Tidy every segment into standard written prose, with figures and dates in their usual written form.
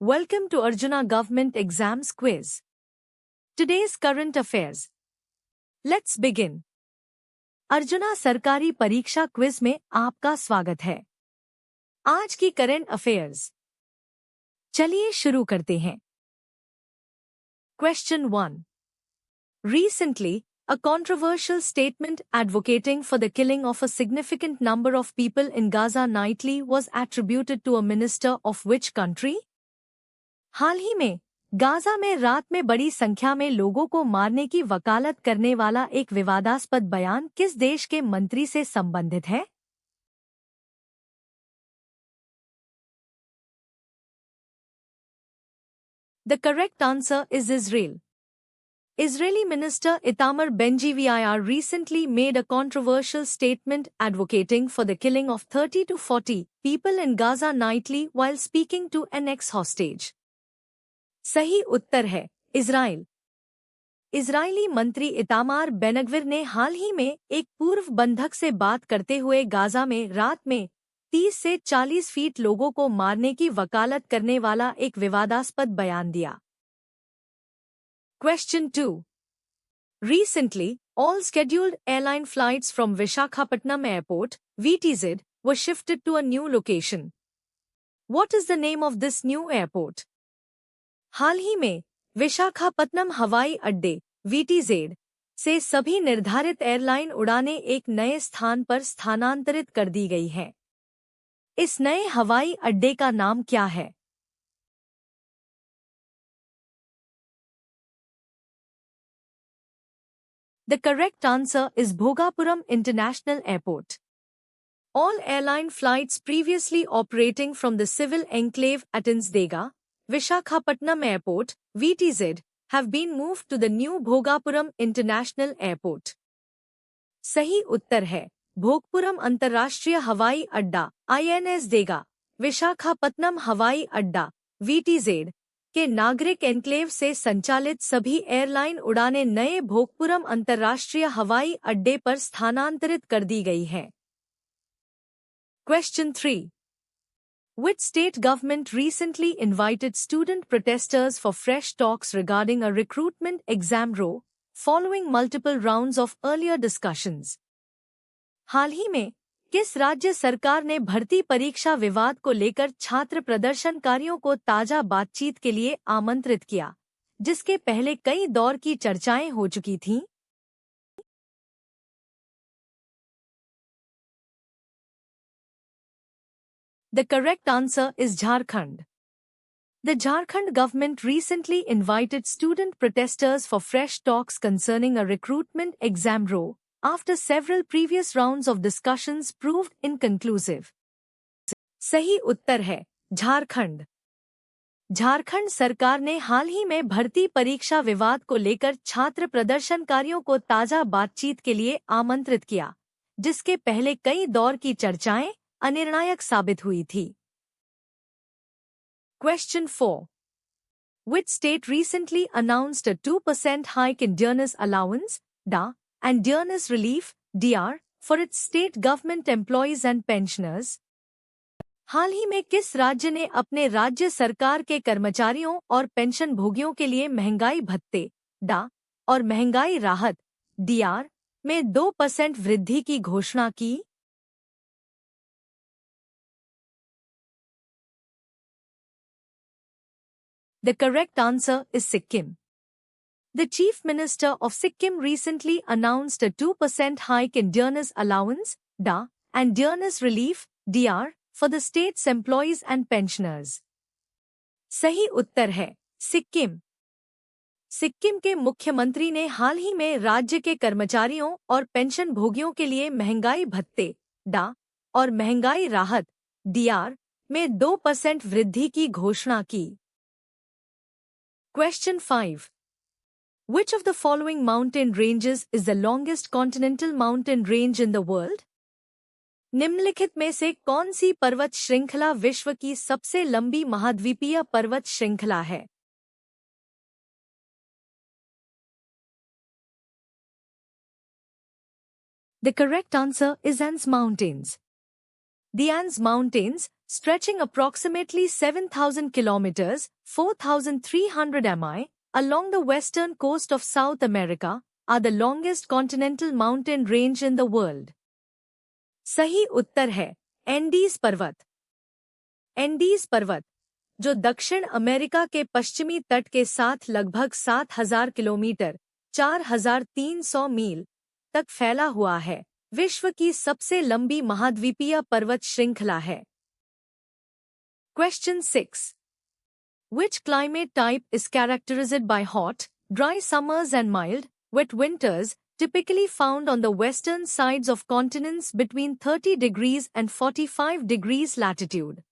Welcome to Arjuna Government Exams Quiz. Today's current affairs. Let's begin. Arjuna सरकारी परीक्षा quiz में आपका स्वागत है। आज की करंट अफेयर्स। चलिए शुरू करते हैं। Question 1. Recently, a controversial statement advocating for the killing of a significant number of people in Gaza nightly was attributed to a minister of which country? हाल ही में गाजा में रात में बड़ी संख्या में लोगों को मारने की वकालत करने वाला एक विवादास्पद बयान किस देश के मंत्री से संबंधित है? The correct answer is Israel. Israeli Minister Itamar Ben-Gvir recently made a controversial statement advocating for the killing of 30 to 40 people in Gaza nightly while speaking to an ex-hostage. सही उत्तर है इजराइल। इजरायली मंत्री Itamar बेनगविर ने हाल ही में एक पूर्व बंधक से बात करते हुए गाजा में रात में 30 से 40 फीट लोगों को मारने की वकालत करने वाला एक विवादास्पद बयान दिया। Question 2. Recently, all scheduled airline flights from Visakhapatnam Airport, VTZ, were shifted to a new location. What is the name of this new airport? हाल ही में विशाखापत्तनम हवाई अड्डे VTZ से सभी निर्धारित एयरलाइन उड़ानें एक नए स्थान पर स्थानांतरित कर दी गई हैं। इस नए हवाई अड्डे का नाम क्या है? The correct answer is Bhogapuram International Airport. All airline flights previously operating from the civil enclave at Innsdega, Visakhapatnam Airport, VTZ, have been moved to the new Bhogapuram International Airport. सही उत्तर है भोगपुरम अंतर्राष्ट्रीय हवाई अड्डा INS देगा विशाखापत्तनम हवाई अड्डा VTZ के नागरिक एनक्लेव से संचालित सभी एयरलाइन उड़ानें नए भोगपुरम अंतर्राष्ट्रीय हवाई अड्डे पर स्थानांतरित कर दी गई हैं। Question 3. Which state government recently invited student protesters for fresh talks regarding a recruitment exam row, following multiple rounds of earlier discussions? हाल ही में किस राज्य सरकार ने भर्ती परीक्षा विवाद को लेकर छात्र प्रदर्शनकारियों को ताजा बातचीत के लिए आमंत्रित किया, जिसके पहले कई दौर की चर्चाएं हो चुकी थीं? The correct answer is Jharkhand. The Jharkhand government recently invited student protesters for fresh talks concerning a recruitment exam row, after several previous rounds of discussions proved inconclusive. सही उत्तर है झारखंड। झारखंड सरकार ने हाल ही में भर्ती परीक्षा विवाद को लेकर छात्र प्रदर्शनकारियों को ताजा बातचीत के लिए आमंत्रित किया, जिसके पहले कई दौर की चर्चाएं अनिर्णायक साबित हुई थी। Question 4. Which state recently announced a 2% hike in dearness allowance, DA, and dearness relief, DR, for its state government employees and pensioners? हाल ही में किस राज्य ने अपने राज्य सरकार के कर्मचारियों और पेंशन भोगियों के लिए महंगाई भत्ते, DA, और महंगाई राहत, DR, में 2% वृद्धि की घोषणा की? The correct answer is Sikkim. The Chief Minister of Sikkim recently announced a 2% hike in dearness allowance, DA, and dearness relief, DR, for the state's employees and pensioners. सही उत्तर है सिक्किम। सिक्किम के मुख्यमंत्री ने हाल ही में राज्य के कर्मचारियों और पेंशन भोगियों के लिए महंगाई भत्ते, DA, और महंगाई राहत, DR, में 2% वृद्धि की घोषणा की। Question 5. Which of the following mountain ranges is the longest continental mountain range in the world? निम्नलिखित में से कौन सी पर्वत श्रृंखला विश्व की सबसे लंबी महाद्वीपीय पर्वत श्रृंखला है? The correct answer is Andes Mountains. The Andes Mountains, stretching approximately 7,000 kilometers, 4,300 mi, along the western coast of South America, are the longest continental mountain range in the world. सही उत्तर है एंडीज पर्वत। एंडीज पर्वत, जो दक्षिण America के पश्चिमी तट के साथ लगभग 7,000 किलोमीटर 4,300 मील तक फैला हुआ है, विश्व की सबसे लंबी महाद्वीपीय पर्वत श्रृंखला है। Question 6. Which climate type is characterized by hot, dry summers and mild, wet winters, typically found on the western sides of continents between 30 degrees and 45 degrees latitude?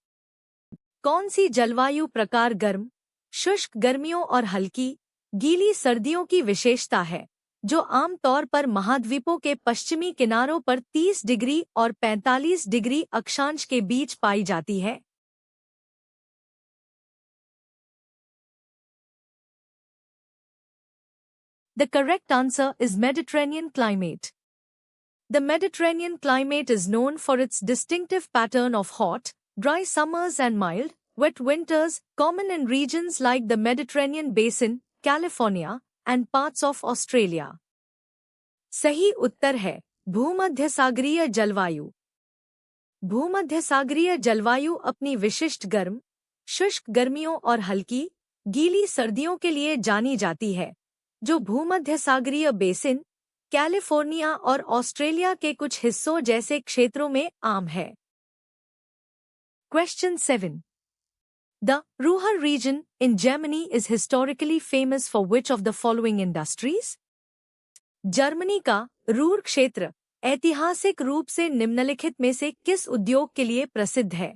कौन सी जलवायु प्रकार गर्म, शुष्क गर्मियों और हल्की, गीली सर्दियों की विशेषता है, जो आम तौर पर महाद्वीपों के पश्चिमी किनारों पर 30 डिग्री और 45 डिग्री अक्षांश के बीच पाई जाती है? The correct answer is Mediterranean climate. The Mediterranean climate is known for its distinctive pattern of hot, dry summers and mild, wet winters, common in regions like the Mediterranean Basin, California, and parts of Australia. सही उत्तर है भूमध्यसागरीय जलवायु। भूमध्यसागरीय जलवायु अपनी विशिष्ट गर्म, शुष्क गर्मियों और हल्की, गीली सर्दियों के लिए जानी जाती है, जो भूमध्यसागरीय बेसिन, कैलिफोर्निया और ऑस्ट्रेलिया के कुछ हिस्सों जैसे क्षेत्रों में आम है। Question 7. The Ruhr region in Germany is historically famous for which of the following industries? Germany का रूर क्षेत्र ऐतिहासिक रूप से निम्नलिखित में से किस उद्योग के लिए प्रसिद्ध है?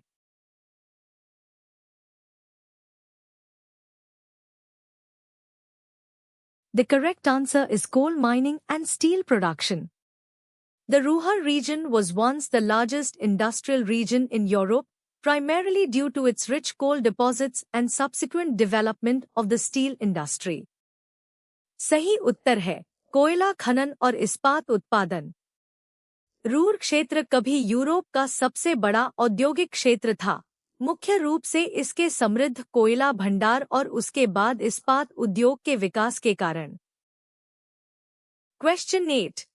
The correct answer is coal mining and steel production. The Ruhr region was once the largest industrial region in Europe, primarily due to its rich coal deposits and subsequent development of the steel industry. सही उत्तर है कोयला खनन और इस्पात उत्पादन। Ruhr क्षेत्र कभी Europe का सबसे बड़ा औद्योगिक क्षेत्र था, मुख्य रूप से इसके समृद्ध कोयला भंडार और उसके बाद इस्पात उद्योग के विकास के कारण। Question 8.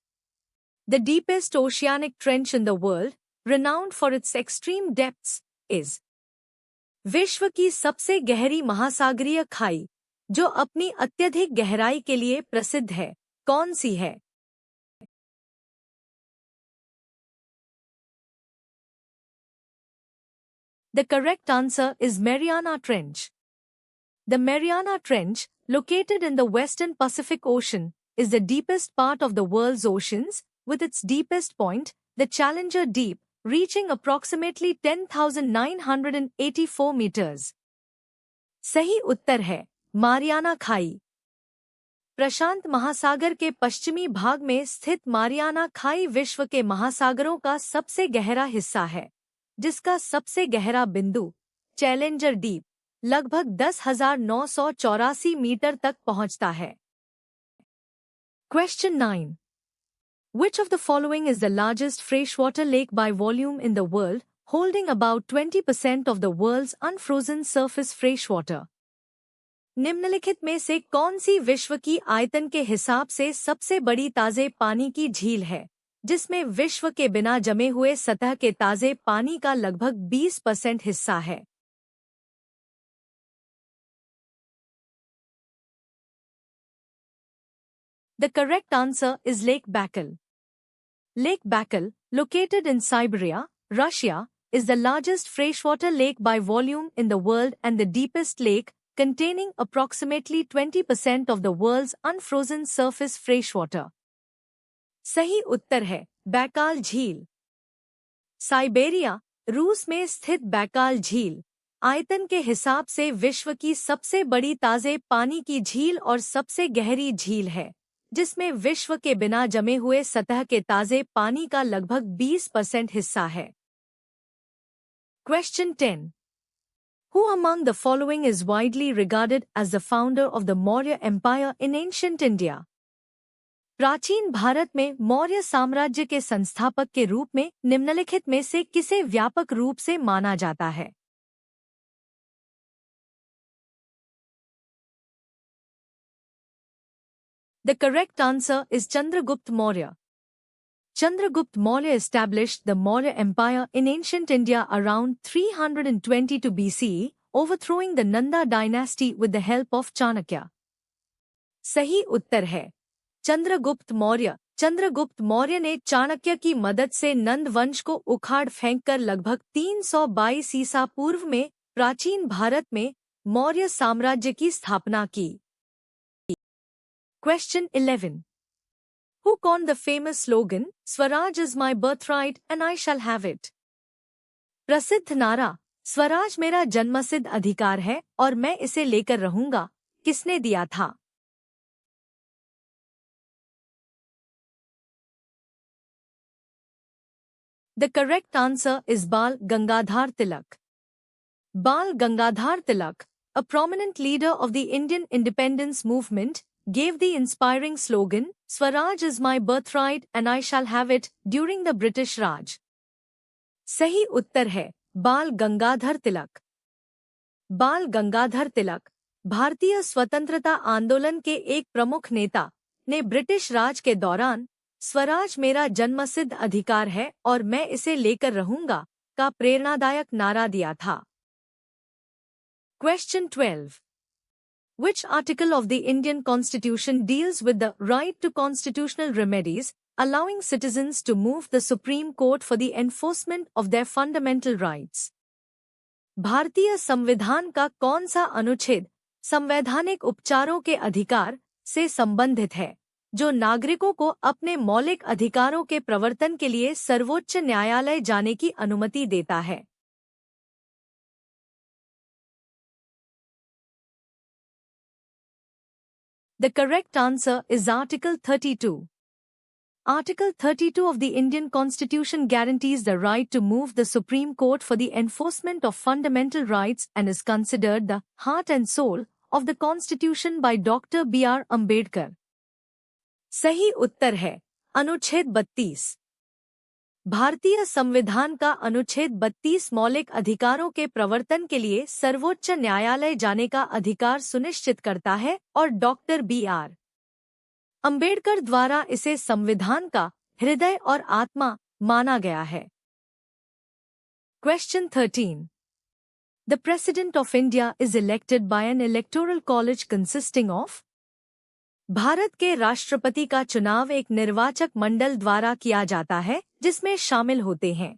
The deepest oceanic trench in the world, renowned for its extreme depths, is. विश्व की सबसे गहरी महासागरीय खाई, जो अपनी अत्यधिक गहराई के लिए प्रसिद्ध है, कौन सी है? The correct answer is Mariana Trench. The Mariana Trench, located in the western Pacific Ocean, is the deepest part of the world's oceans, with its deepest point, the Challenger Deep, reaching approximately 10,984 meters. सही उत्तर है Mariana खाई। प्रशांत महासागर के पश्चिमी भाग में स्थित Mariana खाई विश्व के महासागरों का सबसे गहरा हिस्सा है, जिसका सबसे गहरा बिंदु चैलेंजर डीप लगभग 10,984 मीटर तक पहुंचता है। Question 9. Which of the following is the largest freshwater lake by volume in the world, holding about 20% of the world's unfrozen surface freshwater? निम्नलिखित में से कौन सी विश्व की आयतन के हिसाब से सबसे बड़ी ताजे पानी की झील है, जिसमें विश्व के बिना जमे हुए सतह के ताजे पानी का लगभग 20% हिस्सा है? The correct answer is Lake Baikal. Lake Baikal, located in Siberia, Russia, is the largest freshwater lake by volume in the world and the deepest lake, containing approximately 20% of the world's unfrozen surface freshwater. सही उत्तर है Baikal झील। Siberia, रूस में स्थित Baikal झील, आयतन के हिसाब से विश्व की सबसे बड़ी ताजे पानी की झील और सबसे गहरी झील है, जिसमें विश्व के बिना जमे हुए सतह के ताजे पानी का लगभग 20% हिस्सा है। Question 10. Who among the following is widely regarded as the founder of the Maurya Empire in ancient India? प्राचीन भारत में मौर्य साम्राज्य के संस्थापक के रूप में निम्नलिखित में से किसे व्यापक रूप से माना जाता है? The correct answer is Chandragupta Maurya. Chandragupta Maurya established the Maurya Empire in ancient India around 322 BCE, overthrowing the Nanda dynasty with the help of Chanakya. सही उत्तर है चंद्रगुप्त मौर्य। चंद्रगुप्त मौर्य ने चाणक्य की मदद से नंद वंश को उखाड़ फेंककर लगभग 322 ईसा पूर्व में प्राचीन भारत में मौर्य साम्राज्य की स्थापना की। Question 11. Who coined the famous slogan, Swaraj is my birthright and I shall have it? प्रसिद्ध नारा स्वराज मेरा जन्मसिद्ध अधिकार है और मैं इसे लेकर रहूंगा किसने दिया था? The correct answer is Bal Gangadhar Tilak. Bal Gangadhar Tilak, a prominent leader of the Indian independence movement, gave the inspiring slogan, Swaraj is my birthright and I shall have it, during the British Raj. सही उत्तर है बाल गंगाधर तिलक। बाल गंगाधर तिलक भारतीय स्वतंत्रता आंदोलन के एक प्रमुख नेता ने ब्रिटिश राज के दौरान स्वराज मेरा जन्मसिद्ध अधिकार है और मैं इसे लेकर रहूंगा का प्रेरणादायक नारा दिया था। Question 12. Which article of the Indian Constitution deals with the right to constitutional remedies, allowing citizens to move the Supreme Court for the enforcement of their fundamental rights? भारतीय संविधान का कौन सा अनुच्छेद संवैधानिक उपचारों के अधिकार से संबंधित है, जो नागरिकों को अपने मौलिक अधिकारों के प्रवर्तन के लिए सर्वोच्च न्यायालय जाने की अनुमति देता है? The correct answer is Article 32. Article 32 of the Indian Constitution guarantees the right to move the Supreme Court for the enforcement of fundamental rights and is considered the heart and soul of the Constitution by Dr. B.R. Ambedkar. सही उत्तर है अनुच्छेद 32। भारतीय संविधान का अनुच्छेद 32 मौलिक अधिकारों के प्रवर्तन के लिए सर्वोच्च न्यायालय जाने का अधिकार सुनिश्चित करता है और डॉक्टर B.R. अंबेडकर द्वारा इसे संविधान का हृदय और आत्मा माना गया है। Question 13. The President of India is elected by an electoral college consisting of? Bharat के राष्ट्रपति का चुनाव एक निर्वाचक मंडल द्वारा किया जाता है जिसमें शामिल होते हैं।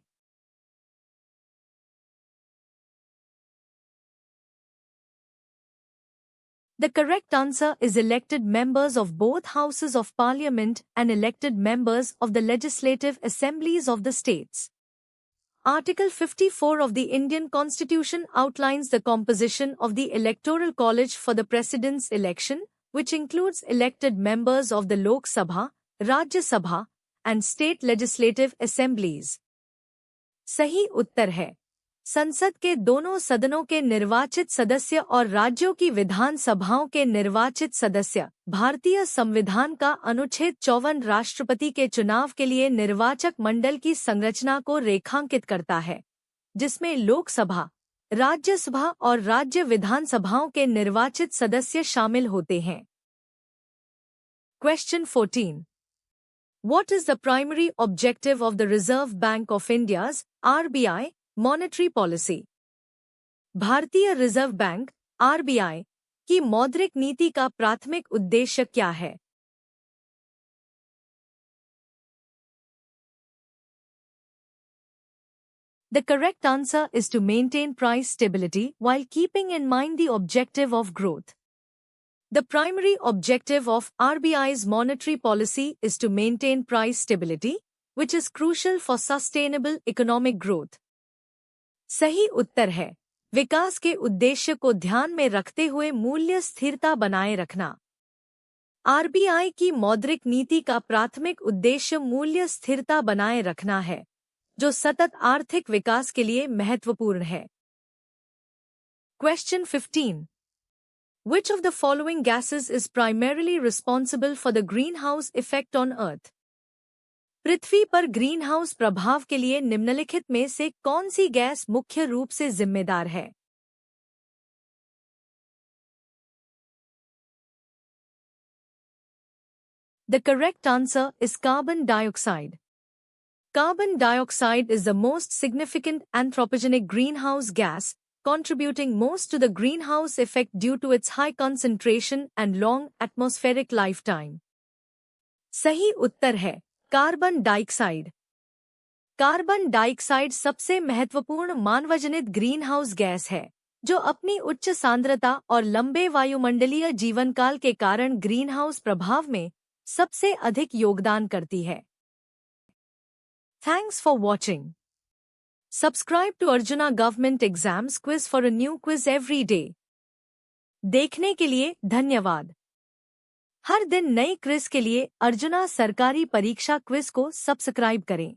The correct answer is elected members of both houses of parliament and elected members of the legislative assemblies of the states. Article 54 of the Indian Constitution outlines the composition of the Electoral College for the President's election, which includes elected members of the Lok Sabha, Rajya Sabha, and state legislative assemblies. सही उत्तर है संसद के दोनों सदनों के निर्वाचित सदस्य और राज्यों की विधान सभाओं के निर्वाचित सदस्य। भारतीय संविधान का अनुच्छेद 54 राष्ट्रपति के चुनाव के लिए निर्वाचक मंडल की संरचना को रेखांकित करता है, जिसमें लोकसभा, राज्यसभा और राज्य विधानसभाओं के निर्वाचित सदस्य शामिल होते हैं। Question 14. What is the primary objective of the Reserve Bank of India's (RBI) monetary policy? भारतीय रिजर्व बैंक (RBI) की मौद्रिक नीति का प्राथमिक उद्देश्य क्या है? The correct answer is to maintain price stability while keeping in mind the objective of growth. The primary objective of RBI's monetary policy is to maintain price stability, which is crucial for sustainable economic growth. सही उत्तर है विकास के उद्देश्य को ध्यान में रखते हुए मूल्य स्थिरता बनाए रखना। RBI की मौद्रिक नीति का प्राथमिक उद्देश्य मूल्य स्थिरता बनाए रखना है, जो सतत आर्थिक विकास के लिए महत्वपूर्ण है। Question 15. Which of the following gases is primarily responsible for the greenhouse effect on Earth? पृथ्वी पर ग्रीनहाउस प्रभाव के लिए निम्नलिखित में से कौन सी गैस मुख्य रूप से जिम्मेदार है? The correct answer is carbon dioxide. Carbon dioxide is the most significant anthropogenic greenhouse gas, contributing most to the greenhouse effect due to its high concentration and long atmospheric lifetime. सही उत्तर है carbon dioxide. Carbon dioxide सबसे महत्वपूर्ण मानवजनित greenhouse gas है, जो अपनी उच्च सांद्रता और लंबे वायुमंडलीय जीवनकाल के कारण ग्रीनहाउस प्रभाव में सबसे अधिक योगदान करती है। Thanks for watching. Subscribe to Arjuna Government Exams Quiz for a new quiz every day. देखने के लिए धन्यवाद। हर दिन नई क्विज के लिए अर्जुना सरकारी परीक्षा क्विज को सब्सक्राइब करें।